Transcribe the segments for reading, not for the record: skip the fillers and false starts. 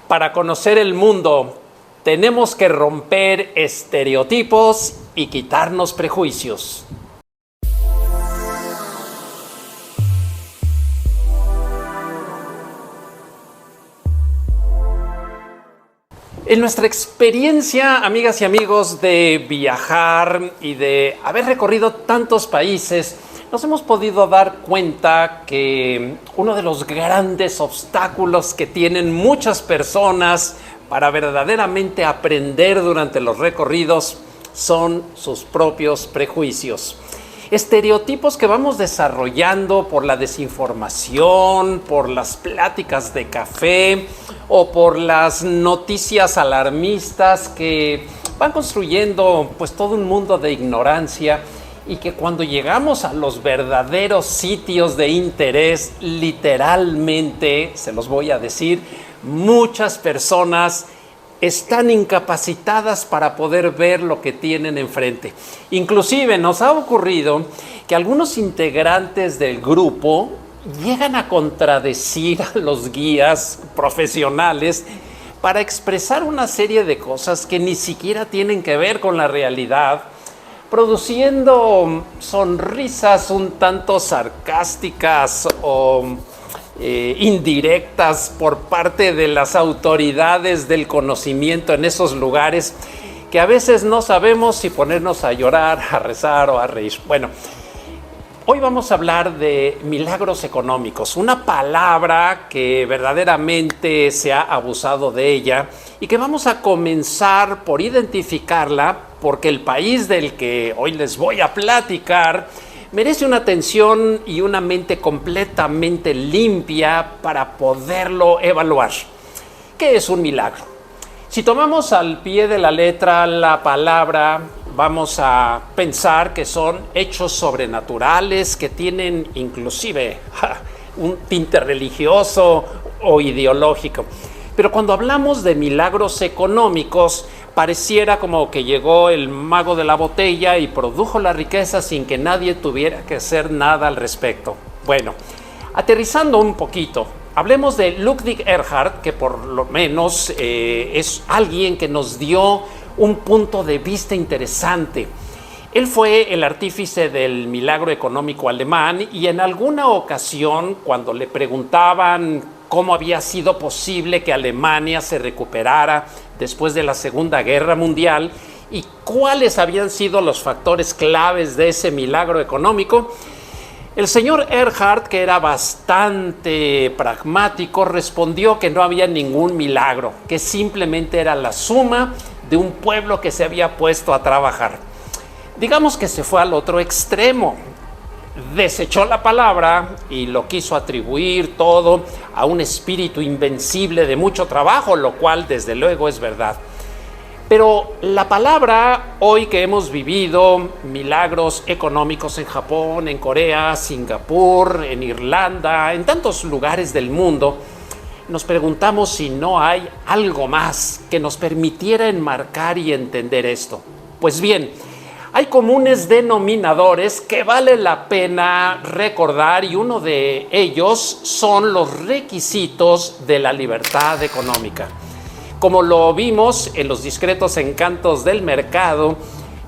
Para conocer el mundo, tenemos que romper estereotipos y quitarnos prejuicios. En nuestra experiencia, amigas y amigos, de viajar y de haber recorrido tantos países, nos hemos podido dar cuenta que uno de los grandes obstáculos que tienen muchas personas para verdaderamente aprender durante los recorridos son sus propios prejuicios. Estereotipos que vamos desarrollando por la desinformación, por las pláticas de café o por las noticias alarmistas que van construyendo pues todo un mundo de ignorancia, y que cuando llegamos a los verdaderos sitios de interés, literalmente, se los voy a decir, muchas personas están incapacitadas para poder ver lo que tienen enfrente. Inclusive nos ha ocurrido que algunos integrantes del grupo llegan a contradecir a los guías profesionales para expresar una serie de cosas que ni siquiera tienen que ver con la realidad, produciendo sonrisas un tanto sarcásticas o indirectas por parte de las autoridades del conocimiento en esos lugares, que a veces no sabemos si ponernos a llorar, a rezar o a reír. Bueno, hoy vamos a hablar de milagros económicos, una palabra que verdaderamente se ha abusado de ella y que vamos a comenzar por identificarla, porque el país del que hoy les voy a platicar merece una atención y una mente completamente limpia para poderlo evaluar. ¿Qué es un milagro? Si tomamos al pie de la letra la palabra, vamos a pensar que son hechos sobrenaturales que tienen inclusive un tinte religioso o ideológico. Pero cuando hablamos de milagros económicos, pareciera como que llegó el mago de la botella y produjo la riqueza sin que nadie tuviera que hacer nada al respecto. Bueno, aterrizando un poquito, hablemos de Ludwig Erhard, que por lo menos es alguien que nos dio un punto de vista interesante. Él fue el artífice del milagro económico alemán, y en alguna ocasión, cuando le preguntaban cómo había sido posible que Alemania se recuperara después de la Segunda Guerra Mundial y cuáles habían sido los factores claves de ese milagro económico, el señor Erhard, que era bastante pragmático, respondió que no había ningún milagro, que simplemente era la suma de un pueblo que se había puesto a trabajar. Digamos que se fue al otro extremo. Desechó la palabra y lo quiso atribuir todo a un espíritu invencible de mucho trabajo, lo cual desde luego es verdad. Pero la palabra, hoy que hemos vivido milagros económicos en Japón, en Corea, Singapur, en Irlanda, en tantos lugares del mundo, nos preguntamos si no hay algo más que nos permitiera enmarcar y entender esto. Pues bien, hay comunes denominadores que vale la pena recordar, y uno de ellos son los requisitos de la libertad económica. Como lo vimos en los discretos encantos del mercado,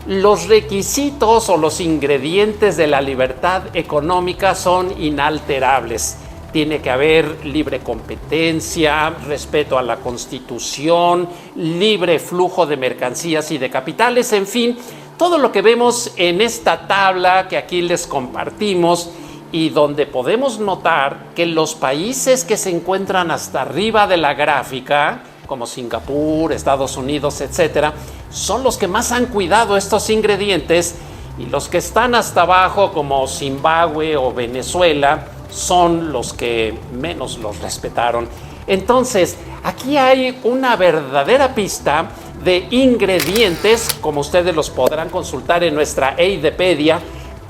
los requisitos o los ingredientes de la libertad económica son inalterables. Tiene que haber libre competencia, respeto a la Constitución, libre flujo de mercancías y de capitales, en fin, todo lo que vemos en esta tabla que aquí les compartimos, y donde podemos notar que los países que se encuentran hasta arriba de la gráfica, como Singapur, Estados Unidos, etcétera, son los que más han cuidado estos ingredientes, y los que están hasta abajo, como Zimbabue o Venezuela, son los que menos los respetaron. Entonces, aquí hay una verdadera pista de ingredientes, como ustedes los podrán consultar en nuestra Eidepedia,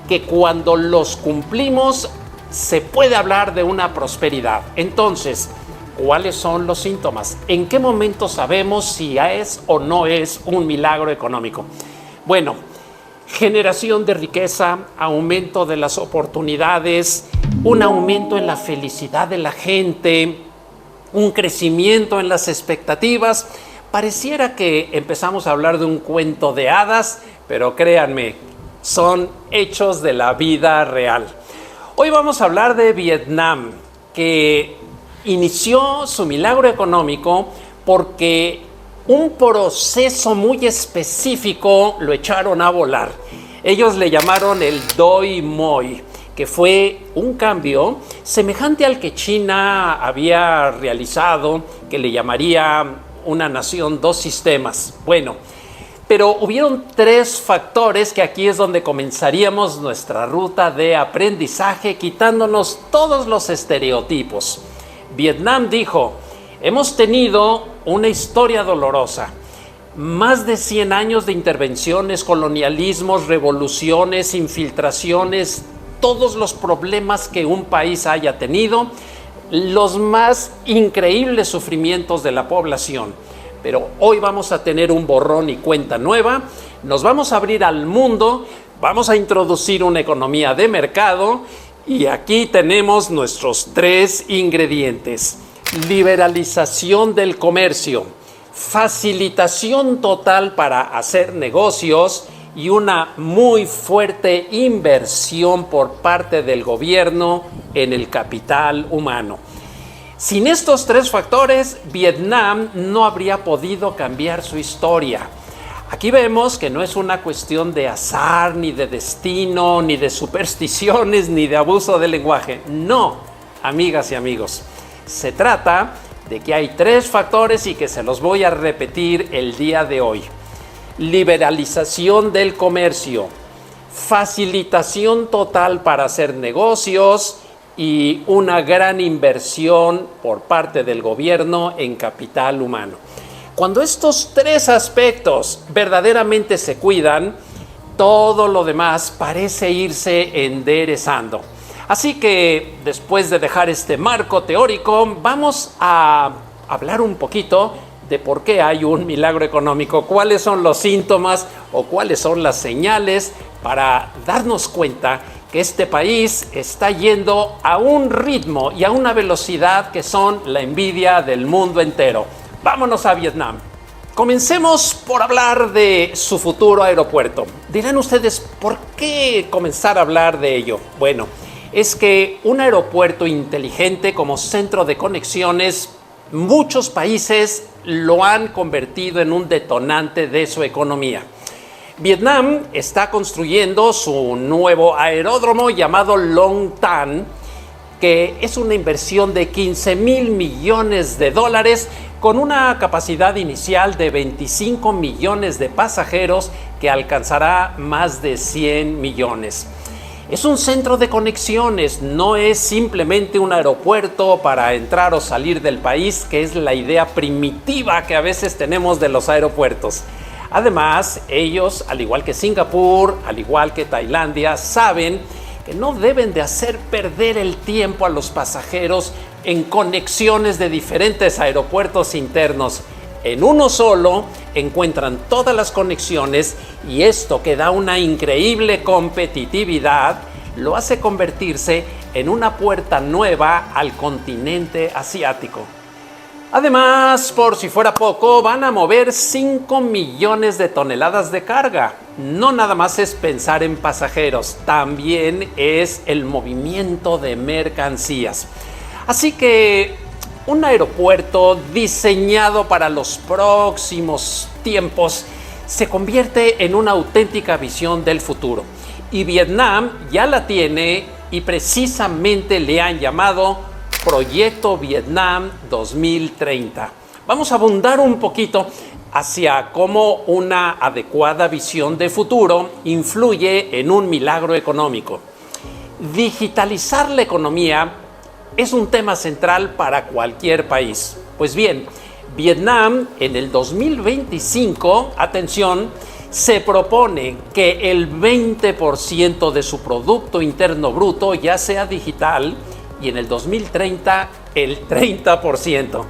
que cuando los cumplimos se puede hablar de una prosperidad. Entonces, ¿cuáles son los síntomas? ¿En qué momento sabemos si es o no es un milagro económico? Bueno, generación de riqueza, aumento de las oportunidades, un aumento en la felicidad de la gente, un crecimiento en las expectativas. Pareciera que empezamos a hablar de un cuento de hadas, pero créanme, son hechos de la vida real. Hoy vamos a hablar de Vietnam, que inició su milagro económico porque un proceso muy específico lo echaron a volar. Ellos le llamaron el Doi Moi, que fue un cambio semejante al que China había realizado, que le llamaría una nación, dos sistemas. Bueno, pero hubieron tres factores que aquí es donde comenzaríamos nuestra ruta de aprendizaje, quitándonos todos los estereotipos. Vietnam dijo: hemos tenido una historia dolorosa, más de 100 años de intervenciones, colonialismos, revoluciones, infiltraciones, todos los problemas que un país haya tenido, los más increíbles sufrimientos de la población. Pero hoy vamos a tener un borrón y cuenta nueva, nos vamos a abrir al mundo, vamos a introducir una economía de mercado y aquí tenemos nuestros tres ingredientes: liberalización del comercio, facilitación total para hacer negocios y una muy fuerte inversión por parte del gobierno en el capital humano. Sin estos tres factores, Vietnam no habría podido cambiar su historia. Aquí vemos que no es una cuestión de azar, ni de destino, ni de supersticiones, ni de abuso del lenguaje. No, amigas y amigos. Se trata de que hay tres factores y que se los voy a repetir el día de hoy: liberalización del comercio, facilitación total para hacer negocios y una gran inversión por parte del gobierno en capital humano. Cuando estos tres aspectos verdaderamente se cuidan, todo lo demás parece irse enderezando. Así que después de dejar este marco teórico, vamos a hablar un poquito de por qué hay un milagro económico, cuáles son los síntomas o cuáles son las señales para darnos cuenta que este país está yendo a un ritmo y a una velocidad que son la envidia del mundo entero. Vámonos a Vietnam. Comencemos por hablar de su futuro aeropuerto. Dirán ustedes, ¿por qué comenzar a hablar de ello? Bueno, es que un aeropuerto inteligente como centro de conexiones, muchos países lo han convertido en un detonante de su economía. Vietnam está construyendo su nuevo aeródromo llamado Long Tan, que es una inversión de 15,000 millones de dólares con una capacidad inicial de 25 millones de pasajeros que alcanzará más de 100 millones. Es un centro de conexiones, no es simplemente un aeropuerto para entrar o salir del país, que es la idea primitiva que a veces tenemos de los aeropuertos. Además, ellos, al igual que Singapur, al igual que Tailandia, saben que no deben de hacer perder el tiempo a los pasajeros en conexiones de diferentes aeropuertos internos. En uno solo encuentran todas las conexiones y esto, que da una increíble competitividad, lo hace convertirse en una puerta nueva al continente asiático. Además, por si fuera poco, van a mover 5 millones de toneladas de carga. No nada más es pensar en pasajeros, también es el movimiento de mercancías. Así que un aeropuerto diseñado para los próximos tiempos se convierte en una auténtica visión del futuro. Y Vietnam ya la tiene y precisamente le han llamado Proyecto Vietnam 2030. Vamos a abundar un poquito hacia cómo una adecuada visión de futuro influye en un milagro económico. Digitalizar la economía es un tema central para cualquier país. Pues bien, Vietnam en el 2025, atención, se propone que el 20% de su Producto Interno Bruto ya sea digital y en el 2030 el 30%.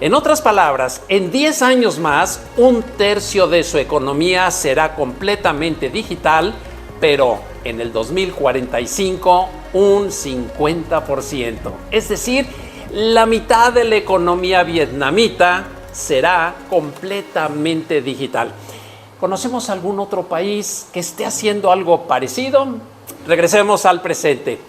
En otras palabras, en 10 años más, un tercio de su economía será completamente digital, pero en el 2045 un 50%. Es decir, La mitad de la economía vietnamita será completamente digital. ¿Conocemos algún otro país que esté haciendo algo parecido? Regresemos al presente.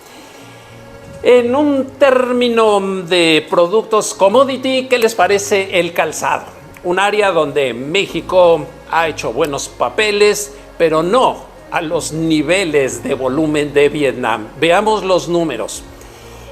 En un término de productos commodity, ¿qué les parece el calzado? Un área donde México ha hecho buenos papeles, pero no a los niveles de volumen de Vietnam. Veamos los números.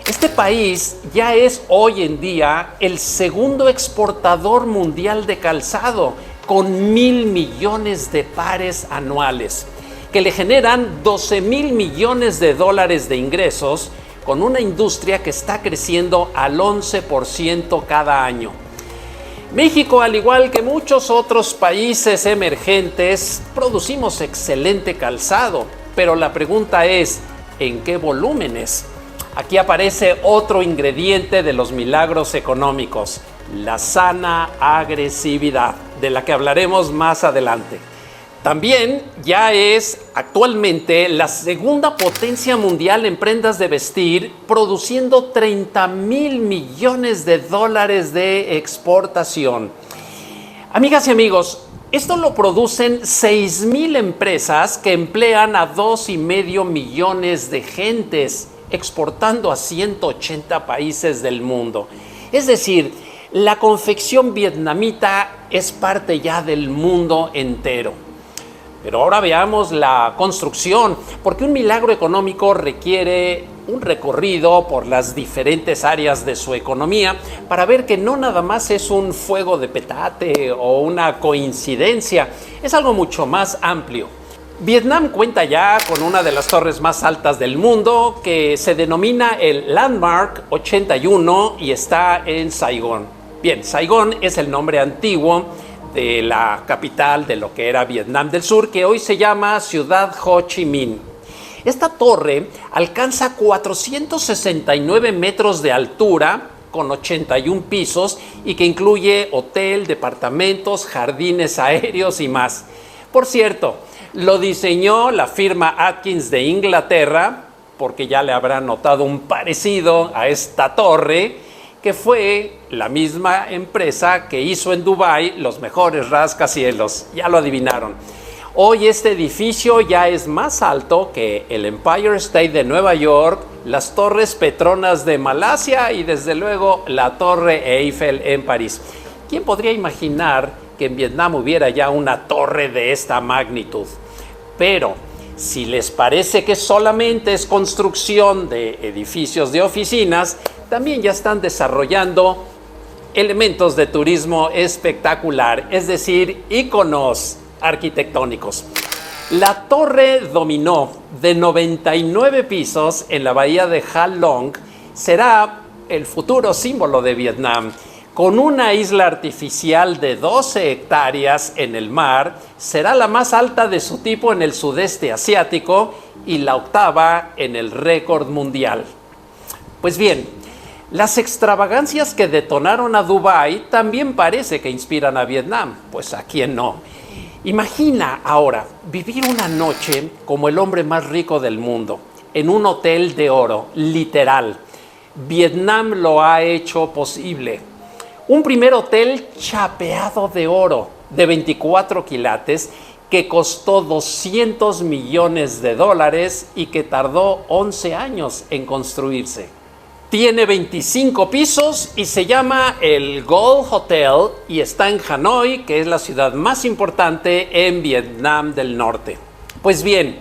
Este país ya es hoy en día el segundo exportador mundial de calzado, con 1,000 millones de pares anuales, que le generan 12,000 millones de dólares de ingresos, con una industria que está creciendo al 11% cada año. México, al igual que muchos otros países emergentes, producimos excelente calzado, pero la pregunta es, ¿en qué volúmenes? Aquí aparece otro ingrediente de los milagros económicos, la sana agresividad, de la que hablaremos más adelante. También ya es actualmente la segunda potencia mundial en prendas de vestir, produciendo 30,000 millones de dólares de exportación. Amigas y amigos, esto lo producen 6,000 empresas que emplean a 2,5 millones de gentes, exportando a 180 países del mundo. Es decir, la confección vietnamita es parte ya del mundo entero. Pero ahora veamos la construcción, porque un milagro económico requiere un recorrido por las diferentes áreas de su economía para ver que no nada más es un fuego de petate o una coincidencia, es algo mucho más amplio. Vietnam cuenta ya con una de las torres más altas del mundo, que se denomina el Landmark 81 y está en Saigón. Bien, Saigón es el nombre antiguo de la capital de lo que era Vietnam del Sur, que hoy se llama Ciudad Ho Chi Minh. Esta torre alcanza 469 metros de altura, con 81 pisos, y que incluye hotel, departamentos, jardines aéreos y más. Por cierto, lo diseñó la firma Atkins de Inglaterra, porque ya le habrán notado un parecido a esta torre, que fue la misma empresa que hizo en Dubái los mejores rascacielos. Ya lo adivinaron. Hoy este edificio ya es más alto que el Empire State de Nueva York, las Torres Petronas de Malasia y desde luego la Torre Eiffel en París. ¿Quién podría imaginar que en Vietnam hubiera ya una torre de esta magnitud? Pero si les parece que solamente es construcción de edificios de oficinas, también ya están desarrollando elementos de turismo espectacular, es decir, íconos arquitectónicos. La torre dominó de 99 pisos en la bahía de Ha Long, será el futuro símbolo de Vietnam. Con una isla artificial de 12 hectáreas en el mar, será la más alta de su tipo en el sudeste asiático y la octava en el récord mundial. Pues bien, las extravagancias que detonaron a Dubái también parece que inspiran a Vietnam. Pues a quién no. Imagina ahora vivir una noche como el hombre más rico del mundo, en un hotel de oro, literal. Vietnam lo ha hecho posible. Un primer hotel chapeado de oro de 24 quilates que costó 200 millones de dólares y que tardó 11 años en construirse. Tiene 25 pisos y se llama el Gold Hotel y está en Hanoi, que es la ciudad más importante en Vietnam del Norte. Pues bien,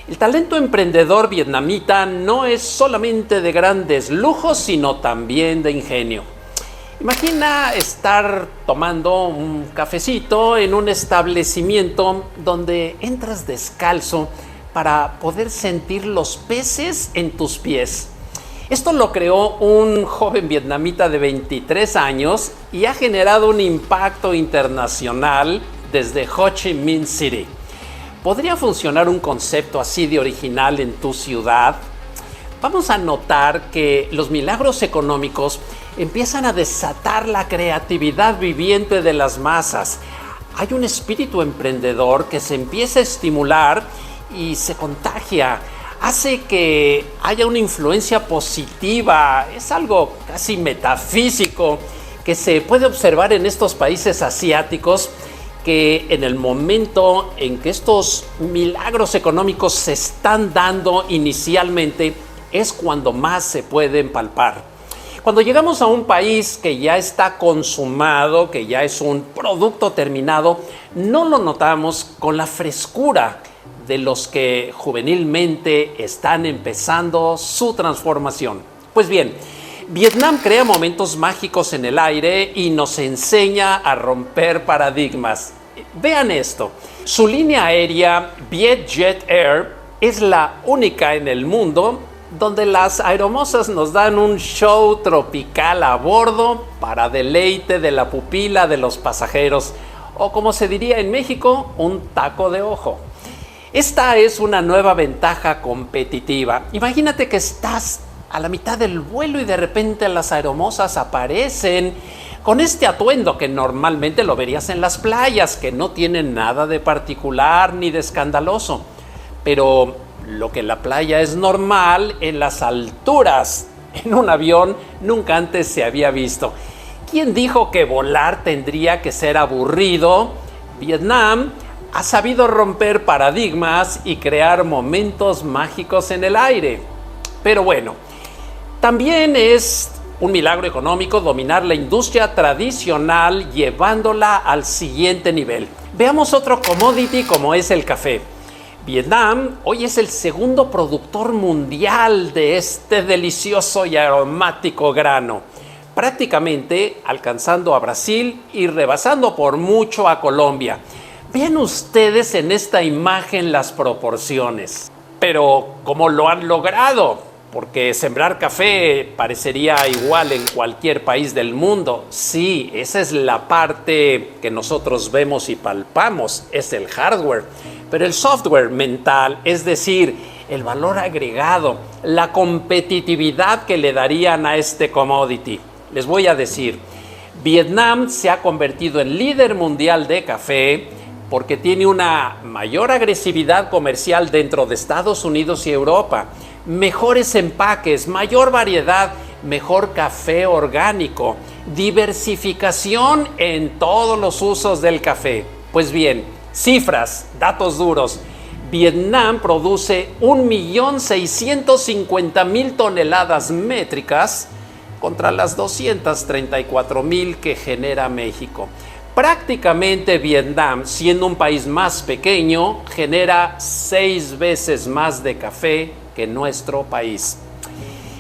el talento emprendedor vietnamita no es solamente de grandes lujos, sino también de ingenio. Imagina estar tomando un cafecito en un establecimiento donde entras descalzo para poder sentir los peces en tus pies. Esto lo creó un joven vietnamita de 23 años y ha generado un impacto internacional desde Ho Chi Minh City. ¿Podría funcionar un concepto así de original en tu ciudad? Vamos a notar que los milagros económicos empiezan a desatar la creatividad viviente de las masas. Hay un espíritu emprendedor que se empieza a estimular y se contagia. hace que haya una influencia positiva. Es algo casi metafísico que se puede observar en estos países asiáticos, que en el momento en que estos milagros económicos se están dando inicialmente es cuando más se pueden palpar. Cuando llegamos a un país que ya está consumado, que ya es un producto terminado, no lo notamos con la frescura de los que juvenilmente están empezando su transformación. Pues bien, Vietnam crea momentos mágicos en el aire y nos enseña a romper paradigmas. Vean esto, su línea aérea Vietjet Air es la única en el mundo donde las aeromosas nos dan un show tropical a bordo para deleite de la pupila de los pasajeros, o como se diría en México, un taco de ojo. Esta es una nueva ventaja competitiva. Imagínate que estás a la mitad del vuelo y de repente las aeromosas aparecen con este atuendo que normalmente lo verías en las playas, que no tiene nada de particular ni de escandaloso. Pero lo que en la playa es normal, en las alturas, en un avión, nunca antes se había visto. ¿Quién dijo que volar tendría que ser aburrido? Vietnam ha sabido romper paradigmas y crear momentos mágicos en el aire. Pero bueno, también es un milagro económico dominar la industria tradicional llevándola al siguiente nivel. Veamos otro commodity como es el café. Vietnam hoy es el segundo productor mundial de este delicioso y aromático grano, prácticamente alcanzando a Brasil y rebasando por mucho a Colombia. Vean ustedes en esta imagen las proporciones. Pero ¿cómo lo han logrado? Porque sembrar café parecería igual en cualquier país del mundo. Sí, esa es la parte que nosotros vemos y palpamos, es el hardware. Pero el software mental, es decir, el valor agregado, la competitividad que le darían a este commodity. Les voy a decir, Vietnam se ha convertido en líder mundial de café porque tiene una mayor agresividad comercial dentro de Estados Unidos y Europa, mejores empaques, mayor variedad, mejor café orgánico, diversificación en todos los usos del café. Pues bien, cifras, datos duros. Vietnam produce 1.650.000 toneladas métricas contra las 234.000 que genera México. Prácticamente Vietnam, siendo un país más pequeño, genera 6 veces más de café que nuestro país.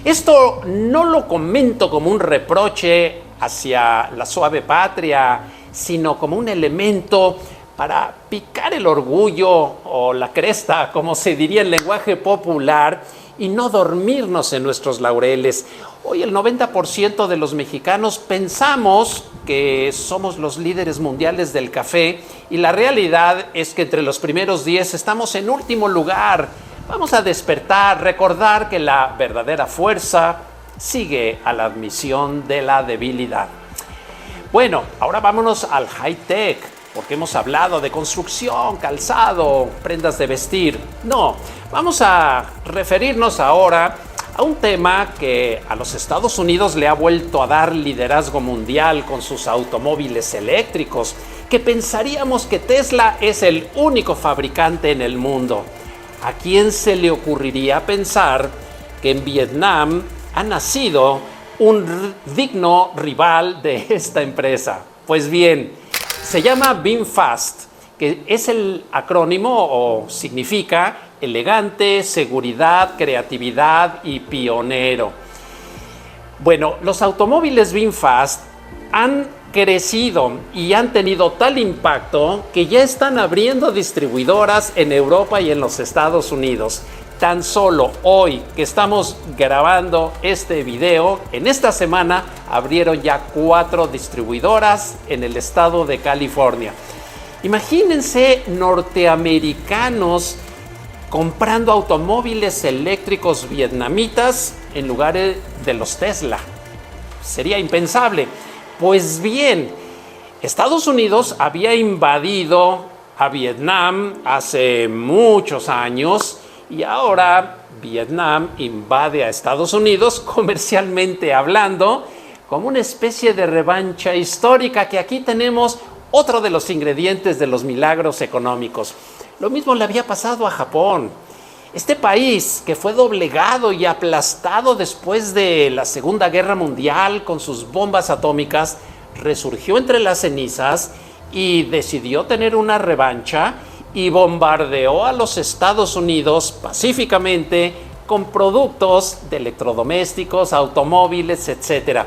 Esto no lo comento como un reproche hacia la suave patria, sino como un elemento para picar el orgullo o la cresta, como se diría en lenguaje popular, y no dormirnos en nuestros laureles. Hoy el 90% de los mexicanos pensamos que somos los líderes mundiales del café y la realidad es que entre los primeros 10 estamos en último lugar. Vamos a despertar, recordar que la verdadera fuerza sigue a la admisión de la debilidad. Bueno, ahora vámonos al high-tech, porque hemos hablado de construcción, calzado, prendas de vestir. No, vamos a referirnos ahora a un tema que a los Estados Unidos le ha vuelto a dar liderazgo mundial con sus automóviles eléctricos, que pensaríamos que Tesla es el único fabricante en el mundo. ¿A quién se le ocurriría pensar que en Vietnam ha nacido un digno rival de esta empresa? Pues bien, se llama VinFast, que es el acrónimo o significa elegante, seguridad, creatividad y pionero. Bueno, los automóviles VinFast han crecido y han tenido tal impacto que ya están abriendo distribuidoras en Europa y en los Estados Unidos. Tan solo hoy que estamos grabando este video, en esta semana abrieron ya 4 distribuidoras en el estado de California. Imagínense norteamericanos comprando automóviles eléctricos vietnamitas en lugar de los Tesla. Sería impensable. Pues bien, Estados Unidos había invadido a Vietnam hace muchos años y ahora Vietnam invade a Estados Unidos, comercialmente hablando, como una especie de revancha histórica, que aquí tenemos otro de los ingredientes de los milagros económicos. Lo mismo le había pasado a Japón. Este país, que fue doblegado y aplastado después de la Segunda Guerra Mundial con sus bombas atómicas, resurgió entre las cenizas y decidió tener una revancha y bombardeó a los Estados Unidos pacíficamente con productos de electrodomésticos, automóviles, etc.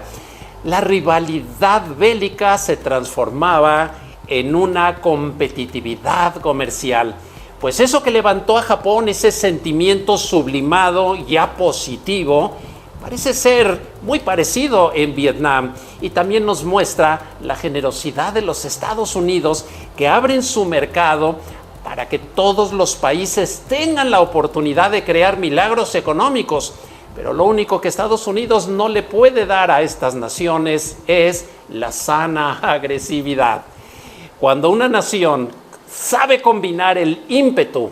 La rivalidad bélica se transformaba en una competitividad comercial. Pues eso que levantó a Japón, ese sentimiento sublimado ya positivo, parece ser muy parecido en Vietnam, y también nos muestra la generosidad de los Estados Unidos, que abren su mercado para que todos los países tengan la oportunidad de crear milagros económicos. Pero lo único que Estados Unidos no le puede dar a estas naciones es la sana agresividad. Cuando una nación sabe combinar el ímpetu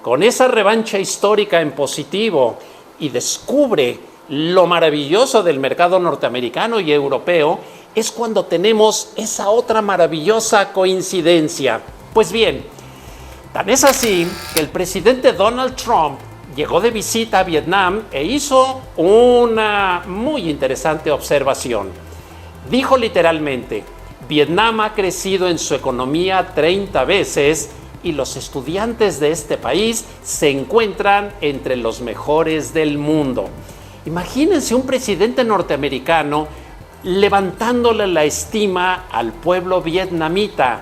con esa revancha histórica en positivo y descubre lo maravilloso del mercado norteamericano y europeo, es cuando tenemos esa otra maravillosa coincidencia. Pues bien, tan es así que el presidente Donald Trump llegó de visita a Vietnam e hizo una muy interesante observación. Dijo literalmente: Vietnam ha crecido en su economía 30 veces y los estudiantes de este país se encuentran entre los mejores del mundo. Imagínense un presidente norteamericano levantándole la estima al pueblo vietnamita.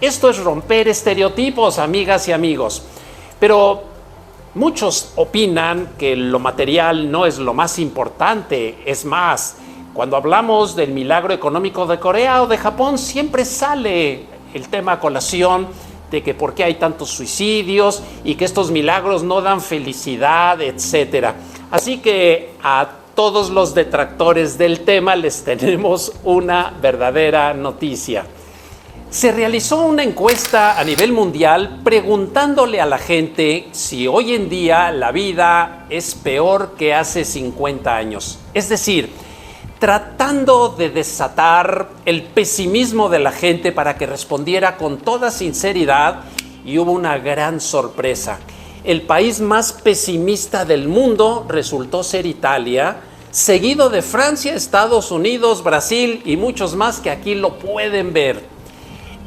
Esto es romper estereotipos, amigas y amigos. Pero muchos opinan que lo material no es lo más importante. Es más, cuando hablamos del milagro económico de Corea o de Japón, siempre sale el tema a colación de que por qué hay tantos suicidios y que estos milagros no dan felicidad, etc. Así que a todos los detractores del tema les tenemos una verdadera noticia. Se realizó una encuesta a nivel mundial preguntándole a la gente si hoy en día la vida es peor que hace 50 años. Es decir, tratando de desatar el pesimismo de la gente para que respondiera con toda sinceridad, y hubo una gran sorpresa. El país más pesimista del mundo resultó ser Italia, seguido de Francia, Estados Unidos, Brasil y muchos más que aquí lo pueden ver.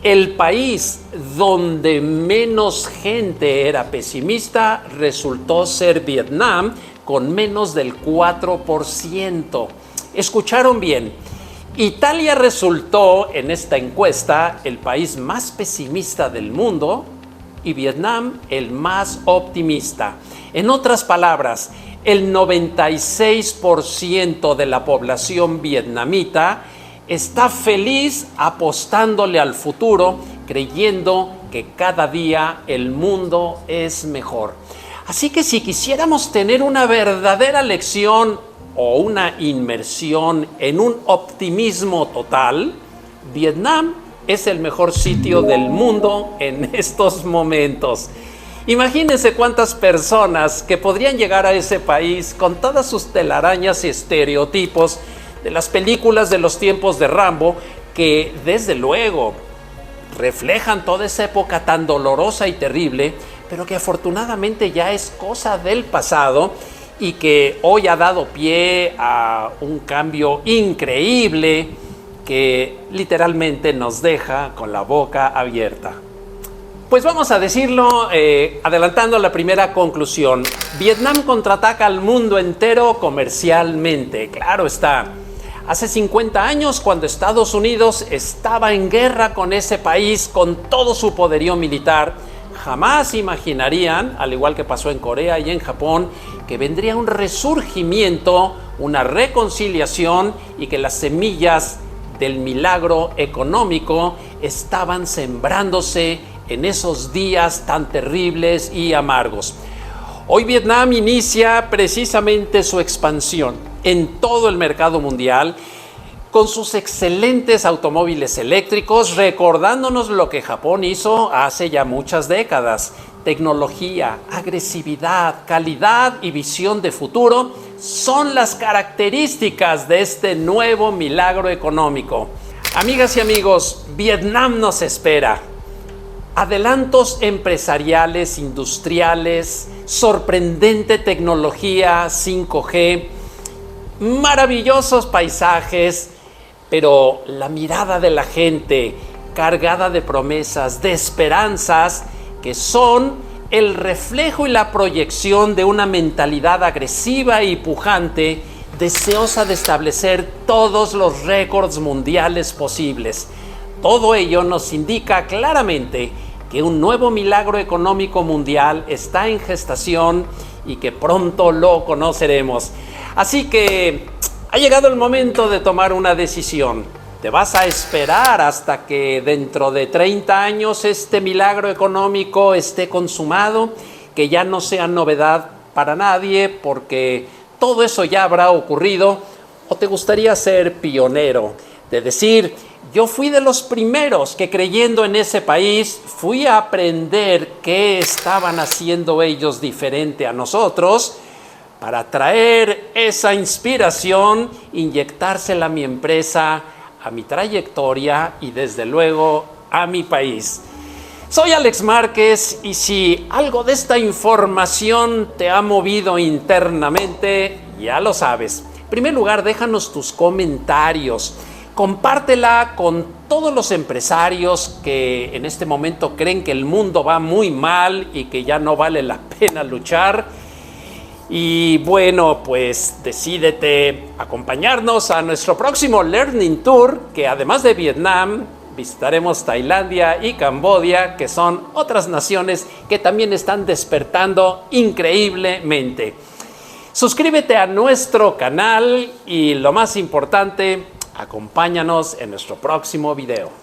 El país donde menos gente era pesimista resultó ser Vietnam, con menos del 4%. Escucharon bien, Italia resultó en esta encuesta el país más pesimista del mundo y Vietnam el más optimista. En otras palabras, el 96% de la población vietnamita está feliz apostándole al futuro, creyendo que cada día el mundo es mejor. Así que si quisiéramos tener una verdadera lección o una inmersión en un optimismo total, Vietnam es el mejor sitio del mundo en estos momentos. Imagínense cuántas personas que podrían llegar a ese país con todas sus telarañas y estereotipos de las películas de los tiempos de Rambo, que desde luego reflejan toda esa época tan dolorosa y terrible, pero que afortunadamente ya es cosa del pasado y que hoy ha dado pie a un cambio increíble que literalmente nos deja con la boca abierta. Pues vamos a decirlo, adelantando la primera conclusión. Vietnam contraataca al mundo entero comercialmente, claro está. Hace 50 años, cuando Estados Unidos estaba en guerra con ese país, con todo su poderío militar, jamás imaginarían, al igual que pasó en Corea y en Japón, que vendría un resurgimiento, una reconciliación y que las semillas del milagro económico estaban sembrándose en esos días tan terribles y amargos. Hoy Vietnam inicia precisamente su expansión en todo el mercado mundial con sus excelentes automóviles eléctricos, recordándonos lo que Japón hizo hace ya muchas décadas, Tecnología, agresividad, calidad y visión de futuro son las características de este nuevo milagro económico. Amigas y amigos, Vietnam nos espera. Adelantos empresariales, industriales, sorprendente tecnología 5G, maravillosos paisajes, pero la mirada de la gente cargada de promesas, de esperanzas, que son el reflejo y la proyección de una mentalidad agresiva y pujante, deseosa de establecer todos los récords mundiales posibles. Todo ello nos indica claramente que un nuevo milagro económico mundial está en gestación y que pronto lo conoceremos. Así que ha llegado el momento de tomar una decisión. ¿Te vas a esperar hasta que dentro de 30 años este milagro económico esté consumado, que ya no sea novedad para nadie porque todo eso ya habrá ocurrido? ¿O te gustaría ser pionero? De decir, yo fui de los primeros que, creyendo en ese país, fui a aprender qué estaban haciendo ellos diferente a nosotros, para traer esa inspiración, inyectársela a mi empresa, a mi trayectoria y desde luego a mi país. Soy Alex Márquez y si algo de esta información te ha movido internamente, ya lo sabes. En primer lugar, déjanos tus comentarios. Compártela con todos los empresarios que en este momento creen que el mundo va muy mal y que ya no vale la pena luchar. Y bueno, pues decídete acompañarnos a nuestro próximo Learning Tour, que además de Vietnam, visitaremos Tailandia y Camboya, que son otras naciones que también están despertando increíblemente. Suscríbete a nuestro canal y lo más importante, acompáñanos en nuestro próximo video.